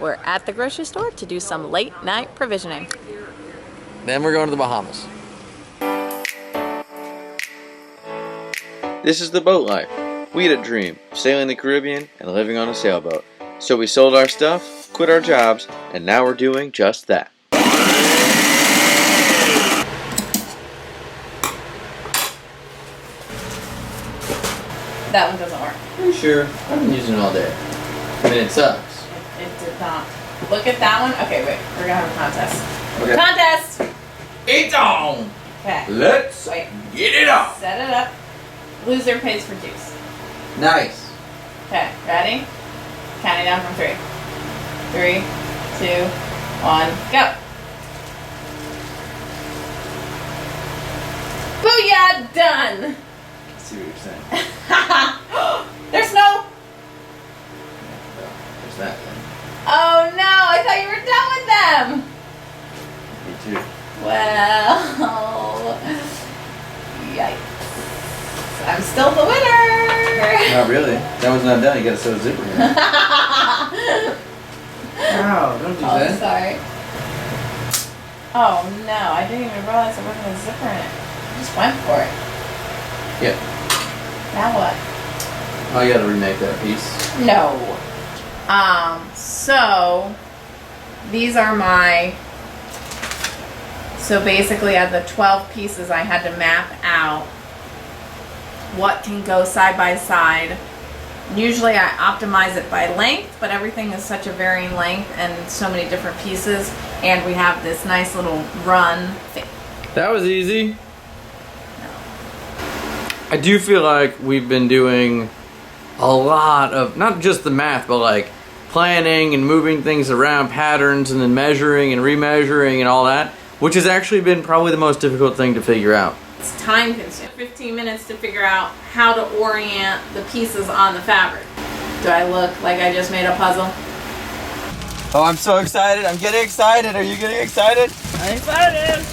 We're at the grocery store to do some late night provisioning. Then we're going to the Bahamas. This is the boat life. We had a dream, sailing the Caribbean and living on a sailboat. So we sold our stuff, quit our jobs, and now we're doing just that. That one doesn't work. Are you sure? I've been using it all day. I mean, it sucks. It did not. Look at that one. Okay, wait. We're gonna have a contest. Okay. Contest! It's on! Okay. Let's get it on! Set it up. Loser pays for juice. Nice. Okay, ready? Counting down from 3. 3, 2, 1, go! Booyah! Done! I see what you're saying. There's no... There's that thing. Oh no, I thought you were done with them! Me too. Well... Yikes. I'm still the winner! Not really. That one's not done. You gotta sew a zipper in. Ow, don't do that. Oh, sorry. Oh no, I didn't even realize there wasn't a zipper in it. I just went for it. Yeah. Now what? Oh, you gotta remake that piece. No. So these are my, so basically of the 12 pieces I had to map out what can go side by side. Usually I optimize it by length, but everything is such a varying length and so many different pieces, and we have this nice little run thing. That was easy. I do feel like we've been doing a lot of, not just the math, but like planning and moving things around, patterns, and then measuring and remeasuring and all that, which has actually been probably the most difficult thing to figure out. It's time consuming. 15 minutes to figure out how to orient the pieces on the fabric. Do I look like I just made a puzzle? Oh, I'm so excited. I'm getting excited. Are you getting excited? I'm excited.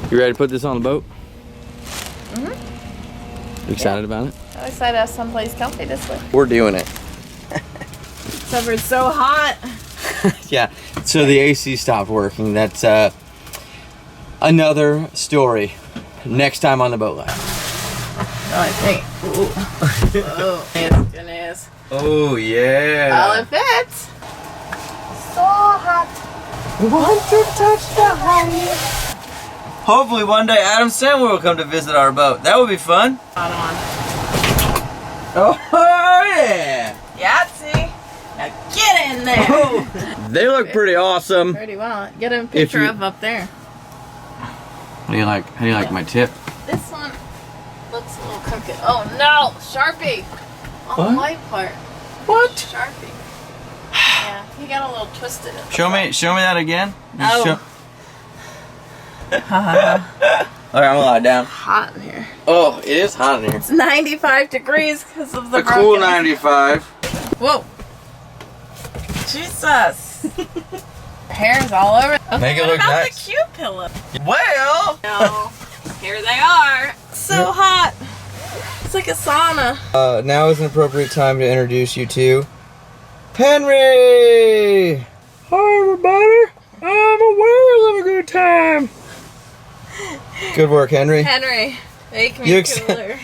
You ready to put this on the boat? Mm-hmm. You excited about it? I'm excited to have someplace comfy this way. We're doing it. Except for it's so hot. Yeah, so the AC stopped working. That's another story. Next time on the boat life. Oh, I think. Oh, yes, goodness. Oh, yeah. Well, it fits. So hot. Want to touch the honey. Hopefully one day Adam Sandler will come to visit our boat. That would be fun. Hot Oh, yeah. on. Yahtzee. Now get in there. Oh, they look pretty awesome. Pretty well. Get a picture of up there. How do you like my tip? This one looks a little crooked. Oh no, Sharpie on the white part. What? Sharpie. Yeah, he got a little twisted. Show me that again. Oh. Alright, I'm gonna lie down. Hot in here. Oh, it is hot in here. It's 95 degrees because of the A cool 95. Whoa. Jesus. Hair's all over. Okay, Make it what look about nice. the cute pillow? Well. No. Here they are. So hot. It's like a sauna. Now is an appropriate time to introduce you to Henry. Hi, everybody. I'm aware of a good time. Good work, Henry. Henry, make me cooler.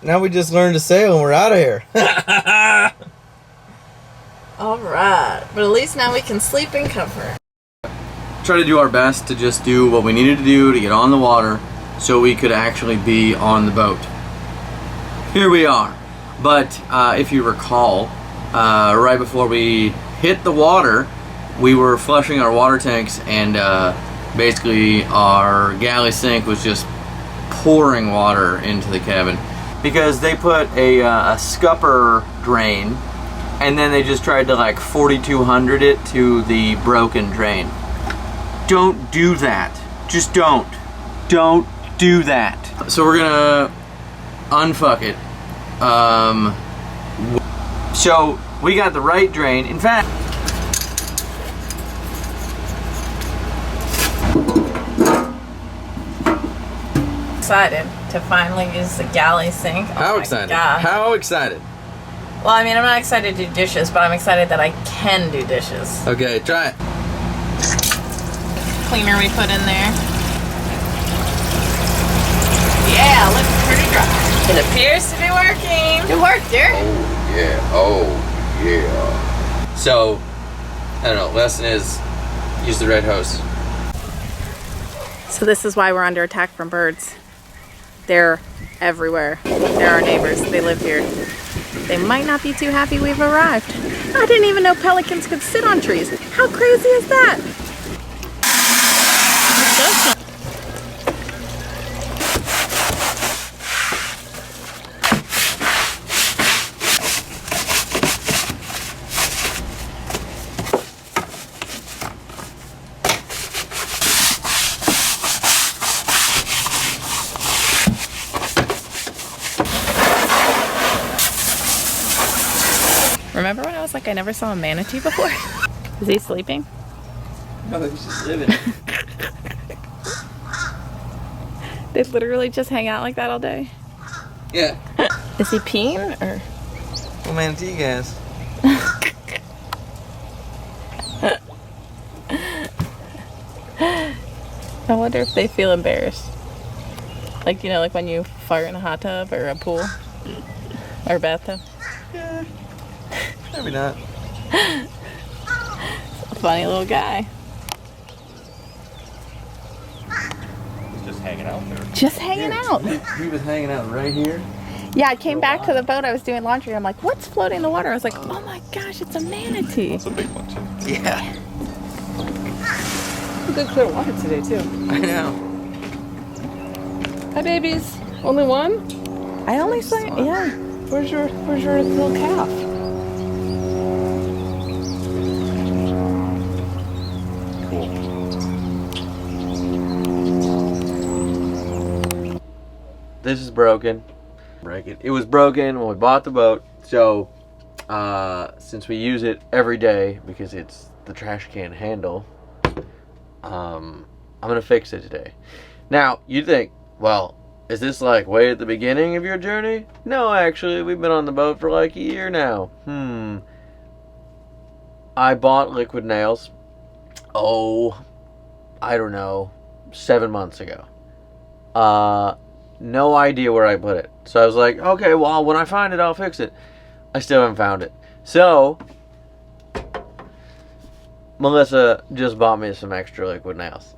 Now we just learned to sail and we're out of here. Alright, but at least now we can sleep in comfort. Try to do our best to just do what we needed to do to get on the water so we could actually be on the boat. Here we are. But if you recall, right before we hit the water, we were flushing our water tanks, and basically our galley sink was just pouring water into the cabin because they put a scupper drain, and then they just tried to like 4200 it to the broken drain. Don't do that. Just don't. Don't do that. So we're gonna unfuck it. So we got the right drain. In fact, excited to finally use the galley sink. how excited? God. How excited? Well, I mean, I'm not excited to do dishes, but I'm excited that I can do dishes. Okay, try it. Cleaner we put in there. Yeah, looks pretty dry. It appears to be working. Good work, dear. Oh, yeah. Oh, yeah. So, I don't know, lesson is use the red hose. So this is why we're under attack from birds. They're everywhere. They're our neighbors. They live here. They might not be too happy we've arrived. I didn't even know pelicans could sit on trees. How crazy is that? Remember when I was like, I never saw a manatee before? Is he sleeping? No, he's just living. They literally just hang out like that all day? Yeah. Is he peeing or? Well, manatee guys. I wonder if they feel embarrassed. Like, you know, like when you fart in a hot tub or a pool or a bathtub. Yeah. Maybe not. Funny little guy. He's just hanging out there. Just hanging out. He was hanging out right here. Yeah, I came back to the boat. I was doing laundry. I'm like, what's floating in the water? I was like, oh my gosh, it's a manatee. It's a big one too. Yeah. Good clear water today too. I know. Hi babies. Only one? I only saw, yeah. Where's your little calf? This is broken. It was broken when we bought the boat, so since we use it every day because it's the trash can handle, I'm gonna fix it today. Now you'd think, well, is this like way at the beginning of your journey? No, actually, we've been on the boat for like a year now. I bought liquid nails, I don't know, 7 months ago. No idea where I put it. So I was like, okay, well, when I find it, I'll fix it. I still haven't found it. So, Melissa just bought me some extra liquid nails.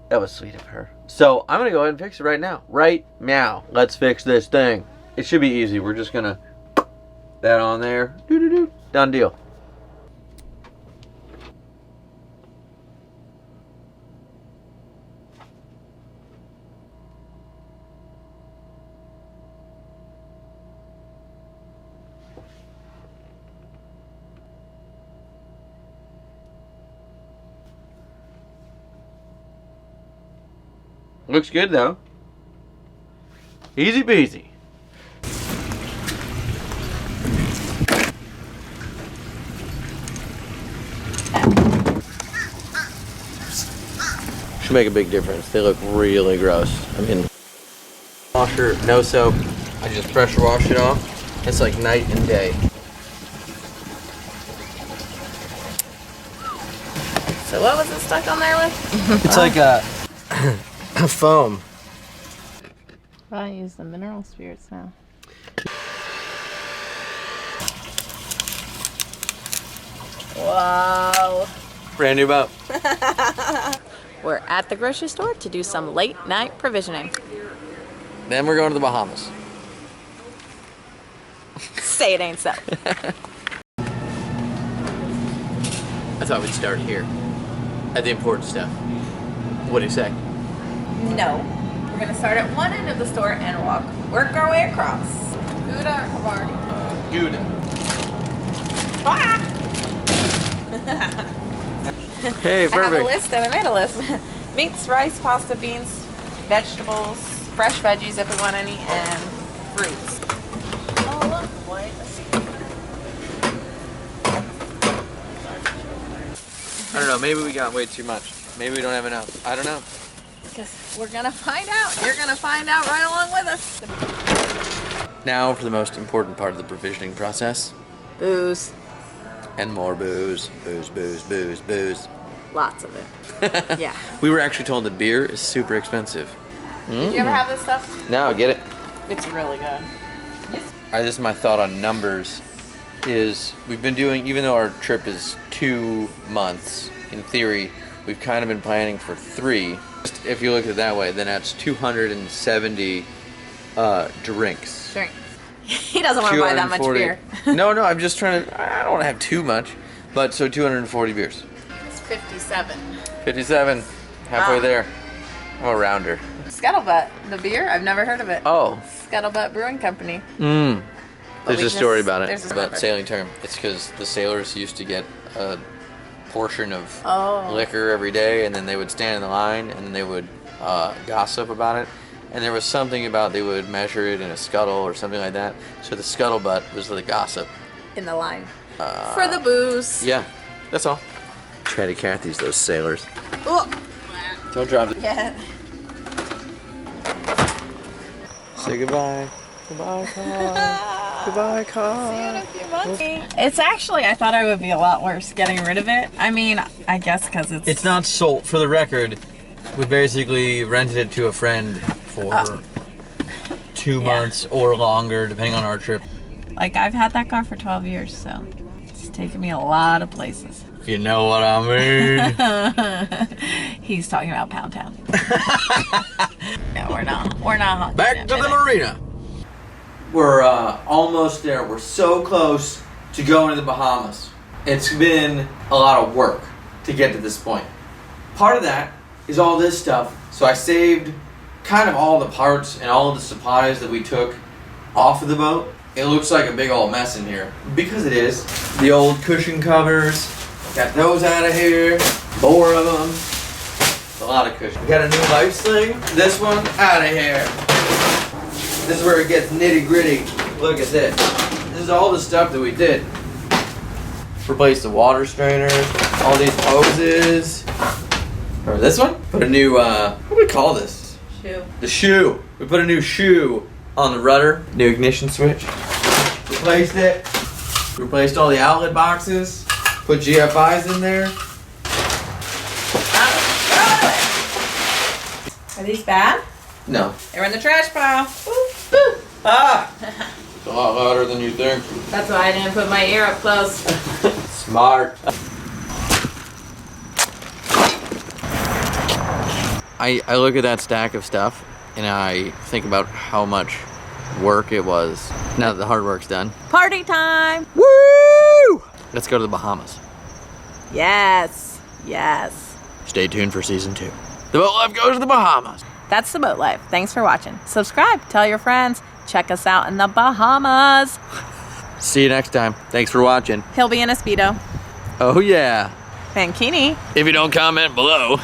That was sweet of her. So, I'm going to go ahead and fix it right now. Right meow. Let's fix this thing. It should be easy. We're just going to that on there. Doo-doo-doo. Done deal. Looks good though. Easy peasy. Should make a big difference. They look really gross. I mean, washer, no soap. I just pressure wash it off. It's like night and day. So what was it stuck on there with? It's like a foam. I use the mineral spirits now. Wow. Brand new boat. We're at the grocery store to do some late night provisioning. Then we're going to the Bahamas. Say it ain't so. I thought we'd start here. At the important stuff. What do you say? No. We're gonna start at one end of the store and work our way across. Gouda or Havarti? Gouda. Ah! Hey, I have a perfect. list and I made a list. Meats, rice, pasta, beans, vegetables, fresh veggies if we want any, and fruits. Oh look, white. I don't know, maybe we got way too much. Maybe we don't have enough. I don't know. Because we're gonna find out. You're gonna find out right along with us. Now for the most important part of the provisioning process. Booze. And more booze. Booze, booze, booze, booze. Lots of it. Yeah. We were actually told that beer is super expensive. Did you ever have this stuff? No, get it. It's really good. This is my thought on numbers. Is we've been doing, even though our trip is 2 months, in theory, we've kind of been planning for 3. If you look at it that way, then that's 270 drinks. Drink. He doesn't want to buy that much 240 beer. No, I'm just trying to, I don't want to have too much. But so 240 beers. It's 57. 57, halfway there. I'm a rounder. Scuttlebutt, the beer? I've never heard of it. Oh. Scuttlebutt Brewing Company. There's a story about it, there's a about story. sailing term. It's because the sailors used to get a portion of Oh. liquor every day, and then they would stand in the line, and then they would gossip about it. And there was something about they would measure it in a scuttle or something like that. So the scuttlebutt was the gossip. In the line. For the booze. Yeah, that's all. Chatty Cathy's, those sailors. Oh. Don't drop it. Yeah. Say goodbye. Goodbye, car. Goodbye, car. It's actually, I thought I would be a lot worse getting rid of it. I mean, I guess because It's not sold. For the record, we basically rented it to a friend for 2 months or longer, depending on our trip. Like, I've had that car for 12 years, so it's taken me a lot of places. You know what I mean? He's talking about Pound Town. No, we're not. We're not. Back to the marina. We're almost there. We're so close to going to the Bahamas. It's been a lot of work to get to this point. Part of that is all this stuff. So I saved kind of all the parts and all of the supplies that we took off of the boat. It looks like a big old mess in here, because it is. The old cushion covers, got those out of here, 4 of them. It's a lot of cushion. We got a new life sling. This one out of here. This is where it gets nitty gritty. Look at this. This is all the stuff that we did. Replaced the water strainers, all these hoses. Remember this one? Put a new, what do we call this? Shoe. The shoe. We put a new shoe on the rudder. New ignition switch. Replaced it. Replaced all the outlet boxes. Put GFIs in there. Are these bad? No. They're in the trash pile. Ah! It's a lot louder than you think. That's why I didn't put my ear up close. Smart. I look at that stack of stuff and I think about how much work it was. Now that the hard work's done. Party time! Woo! Let's go to the Bahamas. Yes. Yes. Stay tuned for season 2. The boat life goes to the Bahamas. That's the boat life. Thanks for watching. Subscribe. Tell your friends. Check us out in the Bahamas. See you next time. Thanks for watching. He'll be in a Speedo. Oh yeah. Mankini. If you don't comment below.